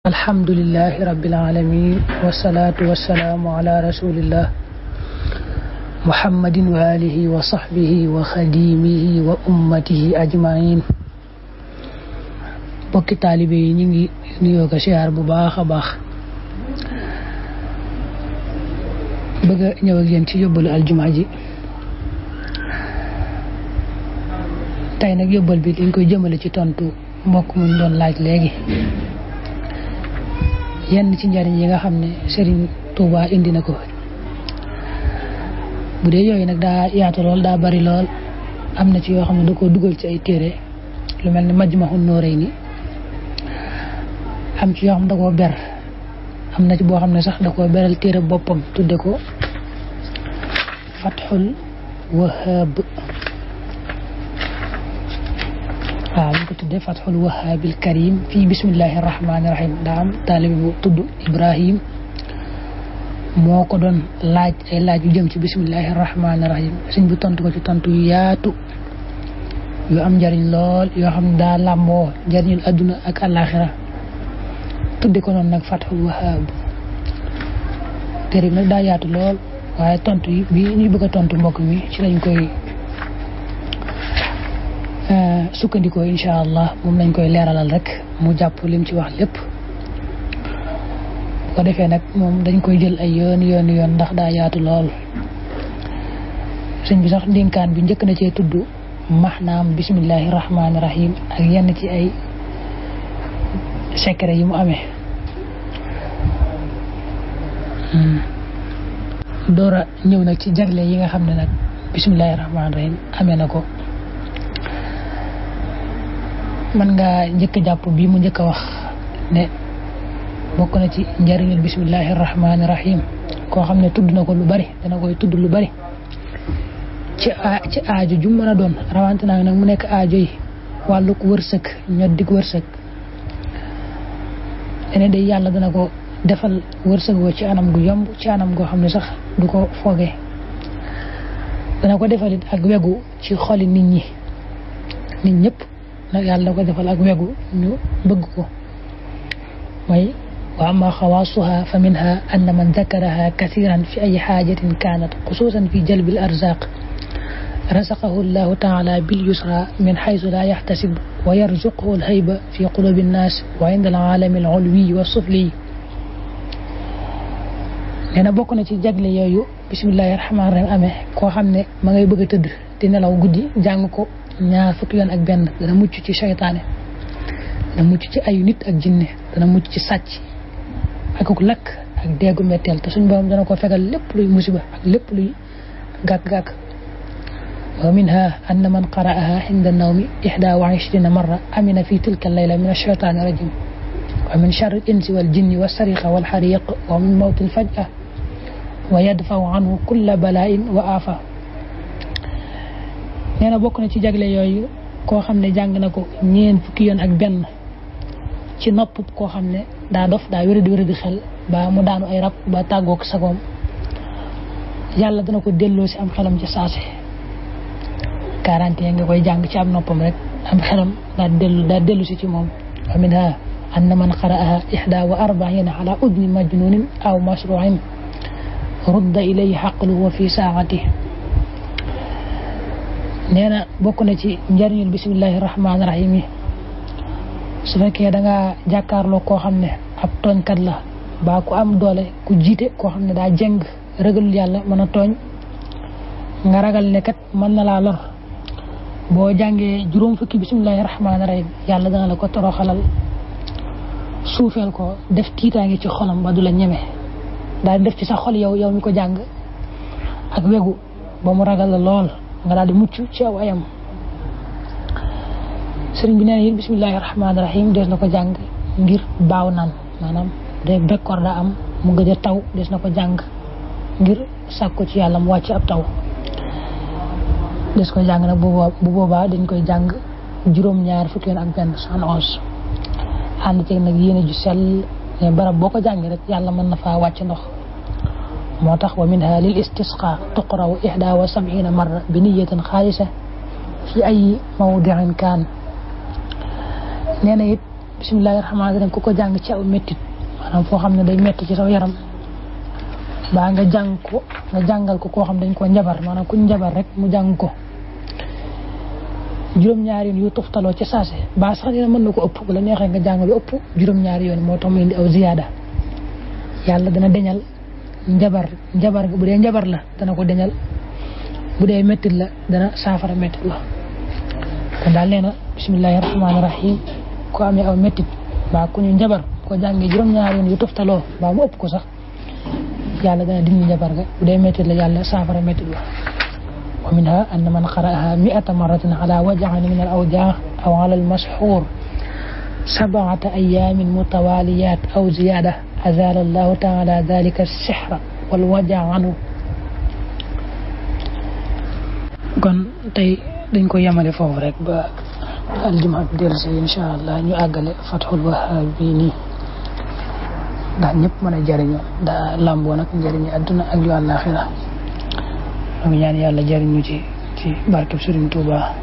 alhamdulillahi rabbil alamin wassalatu wassalamu ala rasulillah muhammadin wa alihi wa sahbihi wa khadimihi wa ummatihi ajmain. bokki taalibe yi ñu ngi nuyoo ko siyaar bu baax a baax bëgg a ñëw ak yéen ci yóbbalu aljuma ji. tey nag yóbbal bi dañ koy jëmale ci tontu mbokk mu doon laaj léegi yenn ci njariñ yi nga xam ne Serigne Touba indi na ko. bu dee yooyu nag daa yaatu lool daa bari lool, am na ci yoo xam ne da koo dugal ci ay téere lu mel ni Majmahun Nurayni, am ci yoo xam ne da koo ber, am na ci boo xam ne sax da koo beral téere boppam tudde ko Fathul Wahhab. waaw ñu ko tuddee Fathul Wahhabil Karim fii bismillahi rahmaani rahim. daa am taalibe bu tudd Ibrahim moo ko doon laaj ay laaj yu jëm ci bismillahi rahmaani rahim. sëñ bu tontu ko ci tontu yu yaatu yu am njariñ lool, yoo xam ne daa làmboo njariñul adduna ak àllaaxira. tudde ko noonu nag Fathul Wahhab. téere bi nag daa yaatu lool, waaye tontu yi bi ñuy bëgg a tontu mbokk mi ci lañ koy sukkandikoo incha allah. moom lañ koy leeralal rek mu jàpp lim ci wax lépp. bu ko defee nag moom dañ koy jël ay yoon ndax daa yaatu lool. sëñ bi sax ndénkaan bi njëkk na cee tudd maanaam bismillahi rahmaani rahim ak yenn ci ay secret yi mu amee. doora ñëw nag ci jagle yi nga xam ne nag bismillahi rahmaani rahim amee na ko. man nga njëkk jàpp bii mu njëkk a wax ne bokk na ci njariñul bismillahi rahmaani rahim. koo xam ne tudd na ko lu bari dana koy tudd lu bari ci aajo ju mën a doon, rawante naa nag mu nekk aajo yi wàllu ko wërsëg, ñoddik wërsëg. dene day yàlla dana ko defal wërsëg woo ci anam gu yomb, ci anam goo xam ne sax du ko foogee. dana ko defalit ak wegu ci xoli nit ñëpp nag yàlla da ko defal ak wegu ñu bëgg ko. mooy wa amma xawaasuha fa minha anna man dakaraha kathiran fi ay xaajatin kaanat xusuusan fi jalbil arzaq razaqahu llahu taala bil yusra min xaysu la yaxtasib wa yarzuqhu alhayba fi qulubi nnaas wa inda alaalami alulwi wa sufli. nee na bokk na ci jagle yooyu bismillahi rahmaani rahim amee koo xam ne ma ngay bëgg a tëdd di nelaw guddi jàng ko ñaar fukki yoon ak benn, dana mucc ci seytaane, dana mucc ci ayu nit ak jinne, dana mucc ci sàcc ak lakk ak déggu metteel. te suñ borom dana ko fegal lépp luy musiba ak lépp luy gàkk-gàkk. wa minha anna man qara'aha inda nawmi 21 marra amina fi tilka layla min ash-shaytani rajim wa min sharri al-insi wal jinni was sariqa wal hariq wa min mawti al-faj'a wa yadfa'u anhu kulla bala'in wa afa. nee na bokk na ci jagle yooyu koo xam ne jàng na ko ñeen fukki yoon ak benn ci nopp koo xam ne daa dof, daa wéradi xel, ba mu daanu ay rab, ba tàggook sagoom. yàlla dana ko delloo si am xelam ci saase. 40 nga koy jàng ci am noppam rek am xelam daa dellu si ci moom. wa minha anna man qara'aha 41 ala udni majnunin aw masru'in rudda ilayhi aqluhu fi saa'atihi. nee na bokk na ci njariñul bismillahi rahmaani rahim yi su fekkee da nga jàkkaarloo koo xam ne ab tooñkat la, ba ku am doole, ku jiite koo xam ne daa jeng ragalul yàlla, mën a tooñ, nga ragal ne kat mën na laa lor. boo jàngee juróom fukki bismillahi rahmaani rahim yàlla dana la ko toroxalal, suufeel ko, def tiitaange ci xolam ba du la ñeme, daal def ci sa xol yow mi ko jàng ak wegu ba mu ragal la lool, nga daal di mucc ci aw ayam. sëriñ bi nee na it bismillahi rahmaani rahim des na ko jàng ngir baaw naan, maanaam de bekkoor daa am mu gëj a taw, des na ko jàng ngir sàkku ci yàlla mu wàcc ab taw. des ko jàng nag bu boobaa dañ koy jàng juróom-ñaar fukki yoon ak benn 111. ànd ceeg nag yéene ju sell ne barab boo ko jàngee rek yàlla mën na faa wàcc ndox. moo tax wa minha lil istisqa tuqraw 71 marra bi niyatin xaalisa fi ay mawdi'in kaan. nee na it bismillahir rahmanir rahim ku ko jàng ci aw mettit maanaam foo xam ne day metti ci saw yaram baa nga jàng ko nga jàngal ko koo xam dañ ko njabar maanaam ku njabar rek mu jàng ko juróom-ñaari yoon yu toftaloo ci saase ba sax dina mën na ko ëpp bu la neexee nga jàng lu ëpp juróom-ñaari yoon moo tax mu indi aw ziyaada yàlla dana deñal njabar bu dee njabar la dana ko deñal bu dee mettit la dana saafara mettit la kon daal nee na bismillahir rahmanir rahim ko amee aw mettit ba ku ñu njabar ko jàngee juróom-ñaari yoon yu toftaloo ba mu ëpp ko sax yàlla dana dindi njabar ga bu dee mettit la yàlla saafara mettit la wa minha anna man qara'aha 100 marratin ala waj'in min al-awja' aw ala al-mashhur 7 ayyamin mutawaliyat aw ziyada azala Allah ta'ala dhalika as-sihra wal waja' anhu kon tey dañ ko yamale foofu rek ba aljuma bi dellusi insha Allah ñu àggale Fathul Wahhab bi nii ndax ñëpp mën a jariñu daa lamboo nag njëriñu adduna ak yu àllaaxira ñaan yàlla jariñu ci barkeb Sëriñ Tuubaa